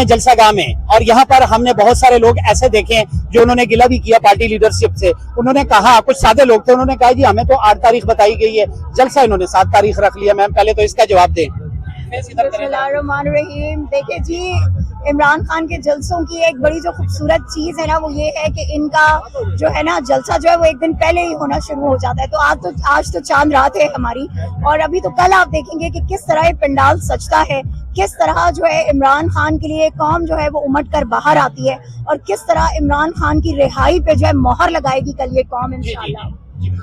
जलसा गाह में, और यहाँ पर हमने बहुत सारे लोग ऐसे देखे हैं जो उन्होंने गिला भी किया पार्टी लीडरशिप से। उन्होंने कहा, कुछ सादे लोग थे, उन्होंने कहा जी हमें तो 8 तारीख बताई गई है, जलसा इन्होंने 7 तारीख रख लिया। मैम पहले तो इसका जवाब दें। बिस्मिल्लाहिर्रहमानिर्रहीम। देखिए जी, इमरान खान के जलसों की एक बड़ी जो खूबसूरत चीज़ है ना, वो ये है कि इनका जो है ना जलसा जो है वो एक दिन पहले ही होना शुरू हो जाता है। तो आज तो चांद रात है हमारी, और अभी तो कल आप देखेंगे कि किस तरह ये पंडाल सजता है, किस तरह जो है इमरान खान के लिए कौम जो है वो उमड़ कर बाहर आती है, और किस तरह इमरान खान की रिहाई पे जो है मोहर लगाएगी कल ये कौम इंशाअल्लाह।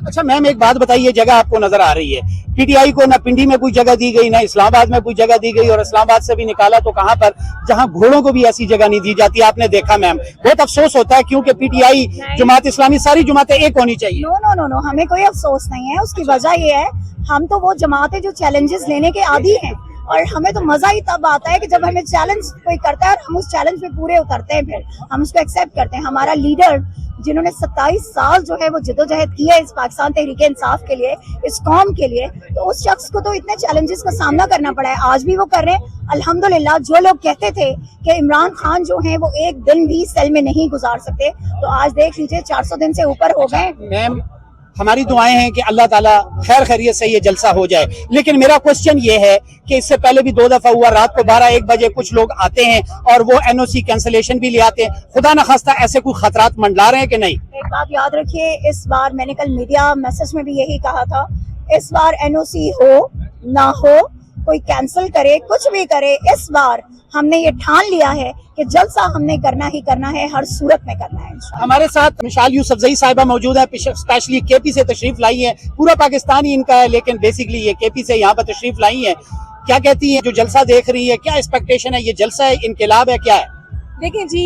अच्छा मैम, एक बात बताइए, जगह आपको नजर आ रही है, पीटीआई को ना पिंडी में कोई जगह दी गई, ना इस्लामाबाद में कोई जगह दी गई, और इस्लामाबाद से भी निकाला तो कहां पर, जहां घोड़ों को भी ऐसी जगह नहीं दी जाती। आपने देखा मैम, बहुत अफसोस होता है, क्योंकि पीटीआई, जमात इस्लामी, सारी जमातें एक होनी चाहिए। नो, हमें कोई अफसोस नहीं है। उसकी वजह ये है, हम तो वो जमातें जो चैलेंजेस लेने के आदी हैं, और हमें तो मजा ही तब आता है कि जब हमें चैलेंज कोई करता है और हम उस चैलेंज पे पूरे उतरते हैं, फिर हम उसको एक्सेप्ट करते हैं। हमारा लीडर जिन्होंने 27 साल जो है वो जदोजहद की है इस पाकिस्तान तहरीक इंसाफ के लिए, इस कौम के लिए, तो उस शख्स को तो इतने चैलेंजेस का सामना करना पड़ा है, आज भी वो कर रहे हैं अल्हम्दुलिल्लाह। जो लोग कहते थे कि इमरान खान जो हैं वो एक दिन भी सेल में नहीं गुजार सकते, तो आज देख लीजिए 400 दिन से ऊपर हो गए। मैम हमारी दुआएं हैं कि अल्लाह ताला खैर खैरियत से ये जलसा हो जाए, लेकिन मेरा क्वेश्चन ये है कि इससे पहले भी 2 दफा हुआ, रात को 12-1 बजे कुछ लोग आते हैं और वो एनओसी कैंसलेशन भी ले आते हैं। खुदा न खास्ता ऐसे कोई खतरात मंडला रहे हैं कि नहीं? एक बात याद रखिए, इस बार मैंने कल मीडिया मैसेज में भी यही कहा था, इस बार एनओसी हो ना हो, कोई कैंसिल करे, कुछ भी करे, इस बार हमने ये ठान लिया है कि जलसा हमने करना ही करना है, हर सूरत में करना है। हमारे साथ मिसाल यूसुफजई साहिबा मौजूद है, स्पेशली केपी से तशरीफ लाई है। पूरा पाकिस्तान ही इनका है, लेकिन बेसिकली ये केपी से यहाँ पर तशरीफ लाई है। क्या कहती हैं, जो जलसा देख रही है, क्या एक्सपेक्टेशन है? ये जलसा है, इनकलाब है, क्या है? देखिए जी,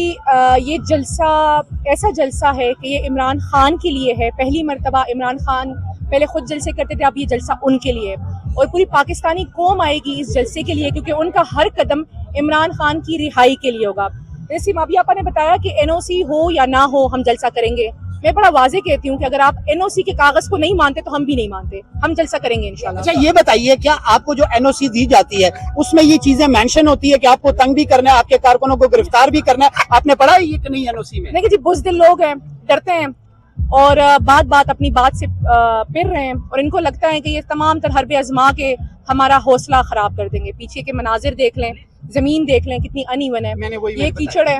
ये जलसा ऐसा जलसा है कि ये इमरान खान के लिए है। पहली मर्तबा इमरान खान पहले खुद जलसे करते थे, अब ये जलसा उनके लिए, और पूरी पाकिस्तानी कौम आएगी इस जलसे के लिए, क्योंकि उनका हर कदम इमरान खान की रिहाई के लिए होगा। जैसे अभी आपा ने बताया कि एनओसी हो या ना हो हम जलसा करेंगे, मैं बड़ा वाजे कहती हूँ कि अगर आप एनओसी के कागज को नहीं मानते तो हम भी नहीं मानते, हम जलसा करेंगे इंशाल्लाह। अच्छा ये बताइए, क्या आपको जो एनओसी दी जाती है उसमें ये चीजें मेंशन होती है कि आपको तंग भी करना है, आपके कारकुनों को गिरफ्तार भी करना है? आपने पढ़ा है ये कि नहीं एनओसी में? देखिए जी, बुज़दिल लोग हैं, डरते हैं, और बात अपनी बात से फिर रहे हैं, और इनको लगता है कि ये तमाम तर हरबे आजमा के हमारा हौसला खराब कर देंगे। पीछे के मनाजिर देख लें, जमीन देख लें कितनी अनइवन है, ये कीचड़ है,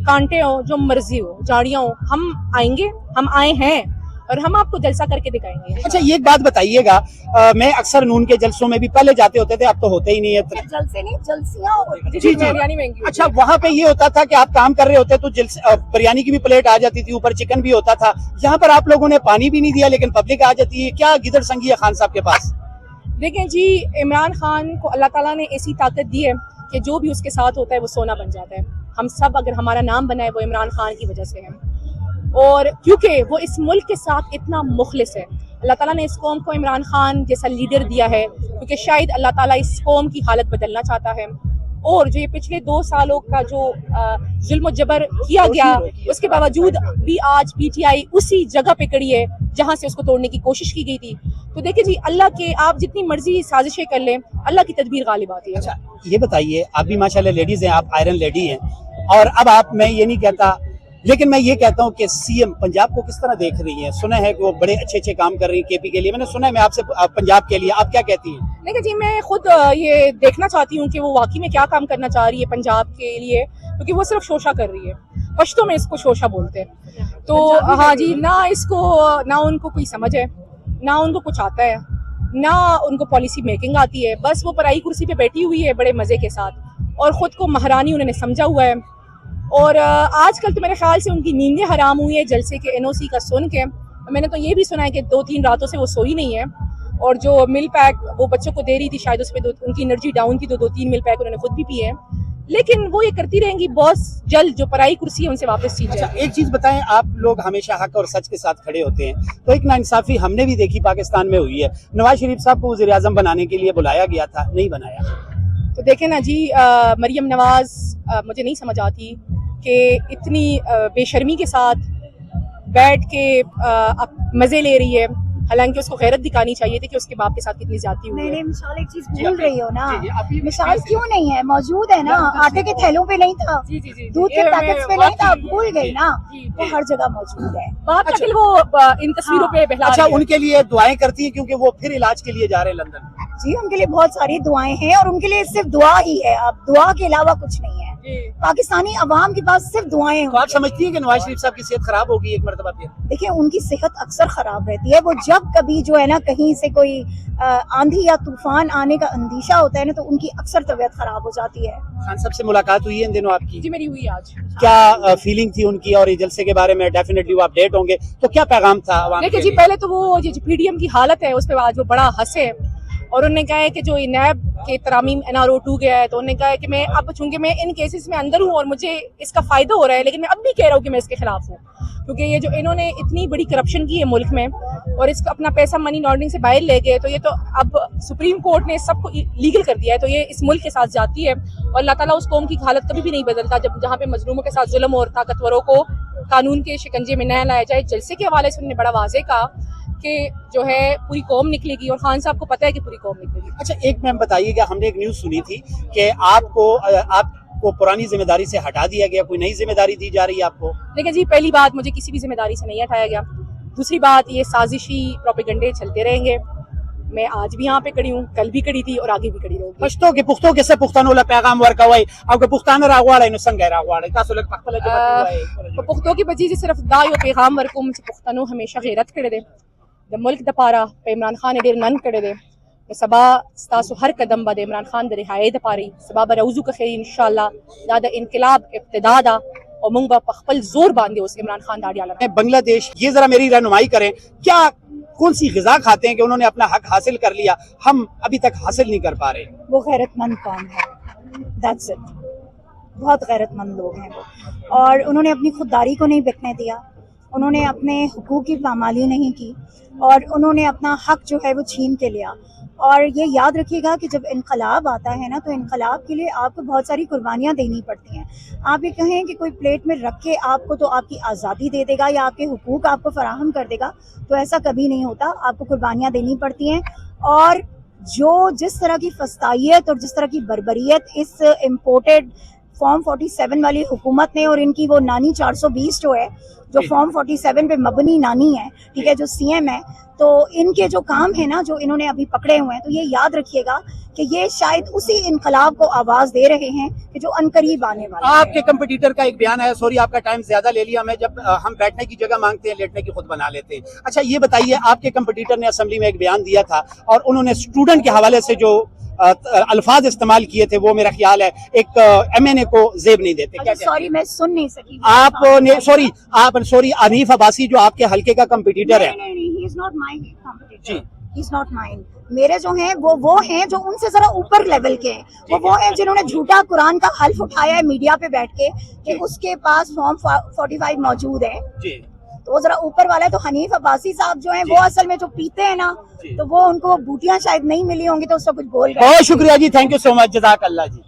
कांटे हो, जो मर्जी हो, झाड़ियाँ हो, हम आएंगे, हम आए हैं, और हम आपको जलसा करके दिखाएंगे। अच्छा ये एक बात बताइएगा, मैं अक्सर नून के जलसों में भी पहले जाते होते थे, अब तो होते ही नहीं है। जलसे नहीं, जलसियां होती जी, बिरयानी महंगी। अच्छा वहाँ पे ये होता था कि आप काम कर रहे होते तो बिरयानी की भी प्लेट आ जाती थी, ऊपर चिकन भी होता था। यहाँ पर आप लोगों ने पानी भी नहीं दिया, लेकिन पब्लिक आ जाती है। क्या गिदड़ संगी है खान साहब के पास? देखें जी, इमरान खान को अल्लाह ताला ने ऐसी ताकत दी है कि जो भी उसके साथ होता है वो सोना बन जाता है। हम सब अगर हमारा नाम बना है वो इमरान खान की वजह से है, और क्योंकि वो इस मुल्क के साथ इतना मुखलिस है। अल्लाह ताला ने इस कौम को इमरान खान जैसा लीडर दिया है, क्योंकि शायद अल्लाह ताला इस कौम की हालत बदलना चाहता है, और जो ये पिछले 2 सालों का जो जुल्म जबर किया गया, उसके बावजूद भी आज पीटीआई उसी जगह पे खड़ी है जहाँ से उसको तोड़ने की कोशिश की गई थी। तो देखिए जी, अल्लाह के आप जितनी मर्जी साजिशें कर लें, अल्लाह की तदबीर गालिब आती है। अच्छा ये बताइए, आप भी माशाल्लाह लेडीज हैं, आप आयरन लेडी हैं, और अब आप, मैं ये नहीं कहता, लेकिन मैं ये कहता हूँ कि सीएम पंजाब को किस तरह देख रही हैं? सुना है कि वो बड़े अच्छे काम कर रही हैं केपी के लिए, मैंने सुना है। मैं आपसे पंजाब के लिए आप क्या कहती हैं? देखिए जी, मैं खुद ये देखना चाहती हूँ कि वो वाकई में क्या काम करना चाह रही है पंजाब के लिए, क्योंकि वो सिर्फ शोशा कर रही है। पश्तो में इसको शोशा बोलते हैं। तो हाँ जी, ना उनको कोई समझ है, ना उनको कुछ आता है, ना उनको पॉलिसी मेकिंग आती है। बस वो पराई कुर्सी पे बैठी हुई है बड़े मज़े के साथ, और ख़ुद को महारानी उन्होंने समझा हुआ है। और आजकल तो मेरे ख्याल से उनकी नींदें हराम हुई है जलसे के एनओसी का सुन के। मैंने तो ये भी सुना है कि 2-3 रातों से वो सोई नहीं है, और जो मिल पैक वो बच्चों को दे रही थी, शायद उसमें उनकी एनर्जी डाउन थी, तो 2-3 मिल पैक उन्होंने खुद भी पिए हैं। लेकिन वो ये करती रहेंगी, बॉस जल्द जो पराई कुर्सी है उनसे वापस सीख जाए। अच्छा एक चीज बताएं, आप लोग हमेशा हक और सच के साथ खड़े होते हैं, तो एक नाइंसाफी हमने भी देखी पाकिस्तान में हुई है। नवाज शरीफ साहब को वज़ीर आज़म बनाने के लिए बुलाया गया था, नहीं बनाया। तो देखें ना जी, मरियम नवाज मुझे नहीं समझ आती कि इतनी बेशर्मी के साथ बैठ के मज़े ले रही है। हालांकि उसको गैरत दिखानी चाहिए थी कि उसके बाप के साथ कितनी ज्यादती हुई नहीं है। नहीं मिसाल एक चीज भूल रही हो ना, जी, आप ये मिसाल क्यों नहीं है, मौजूद है ना, आटे के थैलों पे नहीं था, जी, जी, जी, दूध ये के मैं पैकेट्स पे नहीं था, वाकई- भूल गई ना, जी, वो हर जगह मौजूद है। बाप का दिल वो इन तस्वीरों पे बहला अच्छा, रही है। उनके लिए दुआएं करती हैं क्योंकि वो फिर इलाज के लिए जा रहे हैं लंदन। जी उनके लिए बहुत सारी दुआएं हैं और उनके लिए सिर्फ दुआ ही है, अब दुआ के अलावा कुछ नहीं है। जी। पाकिस्तानी अवाम के पास सिर्फ दुआएं तो आप समझती हैं कि नवाज शरीफ साहब की सेहत खराब होगी एक मरतबा फिर? देखिए उनकी सेहत अक्सर खराब रहती है, वो जब कभी जो है ना कहीं से कोई आंधी या तूफान आने का अंदेशा होता है ना, तो उनकी अक्सर तबीयत खराब हो जाती है। खान साहब से मुलाकात हुई है इन दिनों आपकी? जी मेरी हुई आज। क्या फीलिंग थी उनकी, और ये जलसे के बारे में डेफिनेटली वो अपडेट होंगे, तो क्या पैगाम था आवाम देखिए के जी, लिए? पहले तो वो जो पीडीएम की हालत है उस पर आज वो बड़ा हंसे और उन्होंने कहा है कि जो नैब के तरामीम NRO 2 गया है, तो उन्होंने कहा है कि मैं अब चूंकि मैं इन केसेस में अंदर हूँ और मुझे इसका फायदा हो रहा है, लेकिन मैं अब भी कह रहा हूँ कि मैं इसके खिलाफ हूँ, क्योंकि ये जो इन्होंने इतनी बड़ी करप्शन की है मुल्क में और इसका अपना पैसा मनी लॉन्ड्रिंग से बाहर ले गए, तो ये तो अब सुप्रीम कोर्ट ने सबको लीगल कर दिया है, तो ये इस मुल्क के साथ जाती है और अल्लाह ताला उस कौम की हालत कभी भी नहीं बदलता जब जहाँ पे मजलूमों के साथ जुल्म और ताकतवरों को कानून के शिकंजे में न लाया जाए। जलसे के हवाले से उन्होंने बड़ा वाज़ेह कहा कि जो है पूरी कौम निकलेगी और खान साहब को पता है कि पूरी कौम निकलेगी। अच्छा, एक मैम बताइएगा, हमने एक न्यूज़ सुनी थी कि आपको पुरानी जिम्मेदारी से हटा दिया गया, कोई नई जिम्मेदारी दी जा रही है आपको? देखिए जी, पहली बात, मुझे किसी भी जिम्मेदारी से नहीं हटाया गया। दूसरी बात, ये साजिशी प्रोपेगंडे चलते रहेंगे। मैं आज भी यहाँ पे खड़ी हूँ, कल भी खड़ी थी और आगे भी खड़ी रहूंगी। पश्तो के पुख्तो के से पुख्तानो ला पैगाम वर्कवाई अब के पुख्तान रागवाड़ा नो संग रागवाड़ा का सोलक पखला जो पुख्तो की बची सिर्फ दायो पैगाम वर्कुम से पुख्तनो हमेशा गैरत करे दे द मुल्क द पारा पे इमरान खान डेर नन करे दे सबा स्तासु हर कदम बद इमरान खान दे रिहाई द पारी सबा बरउजू का खैर इंशाल्लाह दादा इनकलाब इब्तिदादा और मुंगबा पखपल जोर बांधे उस इमरान खान दाड़ियाला। बांग्लादेश, ये जरा मेरी रहनुमाई करें, क्या कौन सी ग़िज़ा खाते हैं कि उन्होंने अपना हक हासिल कर लिया, हम अभी तक हासिल नहीं कर पा रहे? वो गैरतमंद कौम है, दैट्स इट। बहुत गैरतमंद लोग हैं वो, और उन्होंने अपनी खुददारी को नहीं बिकने दिया, उन्होंने अपने हुकूक की पामाली नहीं की और उन्होंने अपना हक जो है वो छीन के लिया। और ये याद रखिएगा कि जब इनकलाब आता है ना, तो इनकलाब के लिए आपको बहुत सारी कुर्बानियाँ देनी पड़ती हैं। आप ये कहें कि कोई प्लेट में रख के आपको तो आपकी आज़ादी दे देगा या आपके हुकूक आपको फराहम कर देगा, तो ऐसा कभी नहीं होता। आपको कुर्बानियाँ देनी पड़ती हैं, और जो जिस तरह की फस्तायत और जिस तरह की बर्बरियत इस इम्पोर्टेड फॉर्म 47 वाली हुकूमत ने, और इनकी वो नानी 420 जो है, जो फॉर्म 47 पे मबनी नानी है, ठीक है, जो CM है, तो इनके जो काम है ना, जो इन्होंने अभी पकड़े हुए हैं, तो ये याद रखिएगा कि ये शायद उसी इनकलाब को आवाज़ दे रहे हैं कि जो अनकरीब आने वाला है। आपके कंपटीटर का एक बयान है, सॉरी आपका टाइम ज्यादा ले लिया मैं, जब हम बैठने की जगह मांगते हैं लेटने की खुद बना लेते हैं। अच्छा ये बताइए, आपके कंपटीटर ने असेंबली में एक बयान दिया था और उन्होंने स्टूडेंट के हवाले से जो अल्फाज इस्तेमाल किए थे, वो मेरा ख्याल है एक MNA को जेब नहीं देते। क्या सॉरी मैं सुन नहीं सकी। आपने सॉरी अनीफ अब्बासी जो आपके हल्के का कंपटीटर है, नहीं, he is not my competitor. Ji. He is not mine. मेरे जो हैं वो हैं जो उनसे जरा ऊपर लेवल के हैं, वो हैं जिन्होंने झूठा कुरान का हल्फ उठाया है मीडिया पे बैठ के कि उसके पास फॉर्म 45 मौजूद है, जी। तो वो जरा ऊपर वाला है। तो हनीफ अब्बासी साहब जो हैं वो असल में जो पीते हैं ना, तो वो उनको बूटियां शायद नहीं मिली होंगी, तो उसका कुछ बोल रहे हैं। बहुत शुक्रिया जी, थैंक यू सो मच, जज़ाक अल्लाह जी।